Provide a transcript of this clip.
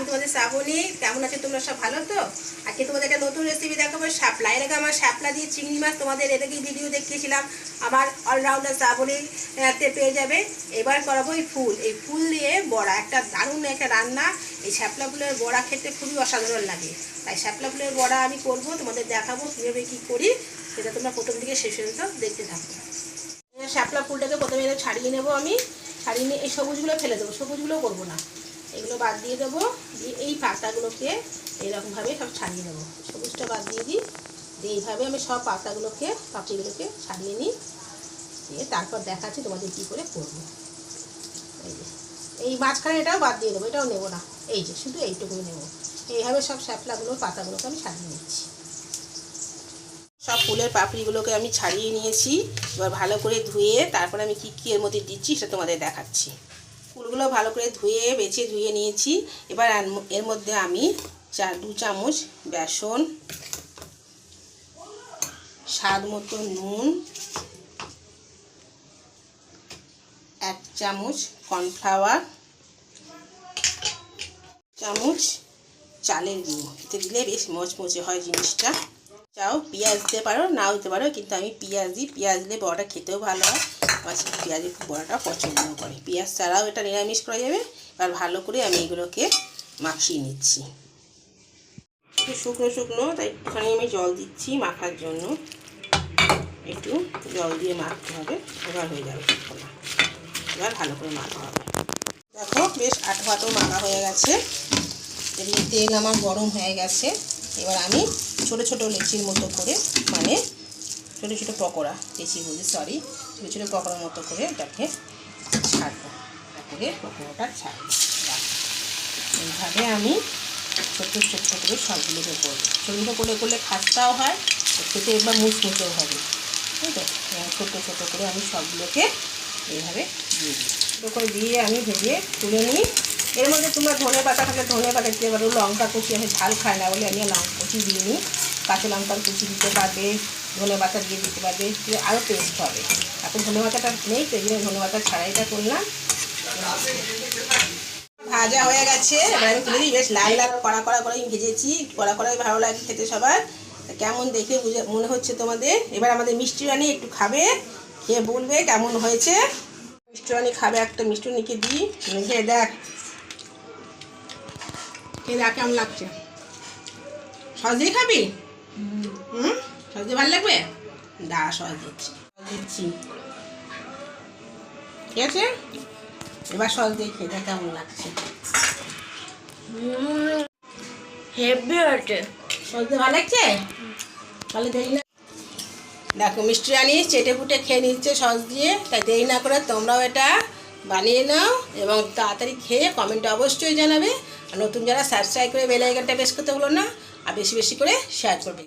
আমি তোমাদের শ্রাবণী। কেমন আছে তোমরা সব? ভালো তো? আজকে তোমাদের একটা নতুন রেসিপি দেখাবো, শাপলা। এর আগে আমার শাপলা দিয়ে চিংড়ি মাছ তোমাদের এর আগে ভিডিও দেখিয়েছিলাম, আমার অলরাউন্ডার শ্রাবণীতে পেয়ে যাবে। এবার করাবো এই ফুল দিয়ে বড়া, একটা দারুণ একটা রান্না। এই শাপলা ফুলের বড়া খেতে খুবই অসাধারণ লাগে, তাই শাপলা ফুলের বড়া আমি করব, তোমাদের দেখাবো কীভাবে কী করি, সেটা তোমরা প্রথম থেকে শেষ পর্যন্ত দেখতে থাকো। শাপলা ফুলটাকে প্রথমে ছাড়িয়ে নেবো, আমি ছাড়িয়ে নিয়ে এই সবুজগুলো ফেলে দেবো, সবুজগুলো করবো না, এগুলো বাদ দিয়ে দেবো। দিয়ে এই পাতাগুলোকে এরকমভাবে সব ছাড়িয়ে নেবো, সবুজটা বাদ দিয়ে দিই। দিয়ে এইভাবে আমি সব পাপড়িগুলোকে ছাড়িয়ে নিই, দিয়ে তারপর দেখাচ্ছি তোমাদের কী করে করবো। এই যে এই মাঝখানে এটাও বাদ দিয়ে দেবো, এটাও নেবো না, এই যে শুধু এইটুকুই নেবো। এইভাবে সব শাপলাগুলোর পাতাগুলোকে আমি ছাড়িয়ে নিচ্ছি। সব ফুলের পাপড়িগুলোকে আমি ছাড়িয়ে নিয়েছি। এবার ভালো করে ধুয়ে তারপর আমি কী এর মধ্যে দিচ্ছি সেটা তোমাদের দেখাচ্ছি। ফুলগুলো ভালো করে ধুয়ে নিয়েছি। এবার এর মধ্যে আমি 2 চামচ বেসন, স্বাদ মতো নুন, 1 চামচ কর্নফ্লাওয়ার, চামচ চালের গুঁড়ো। এতে দিলে বেশ মচমচে হয় জিনিসটা। চাও পেঁয়াজ দিতে পারো, নাও দিতে পারো, কিন্তু আমি পেঁয়াজ দিই। পেঁয়াজ দিলে বড়াটা খেতেও ভালো হয়, আমার পেঁয়াজের বড়াটা পছন্দ করে। পেঁয়াজ ছাড়াও এটা নিরামিষ করা যাবে। এবার ভালো করে আমি এগুলোকে মাখিয়ে নিচ্ছি। একটু শুকনো শুকনো, তাই একটুখানি আমি জল দিচ্ছি মাখার জন্য। একটু জল দিয়ে মাখতে হবে, এবার হয়ে যাবে। এবার ভালো করে মাখা হবে। দেখো বেশ আঠো মাখা হয়ে গেছে। এদিকে তেল আমার গরম হয়ে গেছে। এবার আমি ছোটো ছোটো লেচির মতো করে, মানে ছোটো ছোটো পকোড়া, ছোটো ছোটো পকোড়ার মতো করে এটাকে ছাড়বো। তারপরে পকোড়াটা ছাড়বো। এইভাবে আমি ছোট্ট করে সবগুলোকে করবো। ছোটো করলে খাস্তাও হয়, খেতে একবার মুচমুচেও হবে, তাই তো? ছোটো করে আমি সবগুলোকে এইভাবে দিয়ে দিই। ছোটো করে দিয়ে আমি ভেজে তুলে নিই। এর মধ্যে তোমরা ধনে পাতা থাকলে ধনে পাতা দিতে পারো, লঙ্কা কুচি, আমি ঝাল খাই না বলে আমি লঙ্কা কুচি দিয়ে নিই। কাঁচা লঙ্কার কুচি দিতে পারবে, ধনে পাতা দিয়ে দিতে পারবে, আরও টেস্ট হবে। এখন ধনে পাতাটা নেই, তো এই জন্য ধনে পাতা ছাড়াইটা করলাম। ভাজা হয়ে গেছে, এবার আমি তুলে দিই। বেশ লাল কড়া করে আমি ভেজেছি, কড়াই ভালো লাগে খেতে সবার। কেমন দেখে মনে হচ্ছে তোমাদের? এবার আমাদের মিষ্টি রানি একটু খাবে, খেয়ে বলবে কেমন হয়েছে। মিষ্টি রানি খাবে, একটা মিষ্টি রানিকে দিই, খেয়ে দেখ কেমন লাগছে। সস দিয়ে খাবি? সস দিয়ে ভালো লাগবে? সস দিচ্ছি, ঠিক আছে? এবার সস দিয়ে খেয়ে দেখ কেমন লাগছে। হেভি হয়েছে। সস দিয়ে ভালো লাগছে? তাহলে দেরি না, দেখো মিষ্টি রানি চেটে পুটে খেয়ে নিচ্ছে সস দিয়ে। তাই দেরি না করে তোমরাও এটা বানিয়ে নাও এবং তাড়াতাড়ি খেয়ে কমেন্টে অবশ্যই জানাবে। আর নতুন যারা সাবস্ক্রাইব করে বেল আইকনটা প্রেস করতে ভুলো না, আর বেশি করে শেয়ার করবে।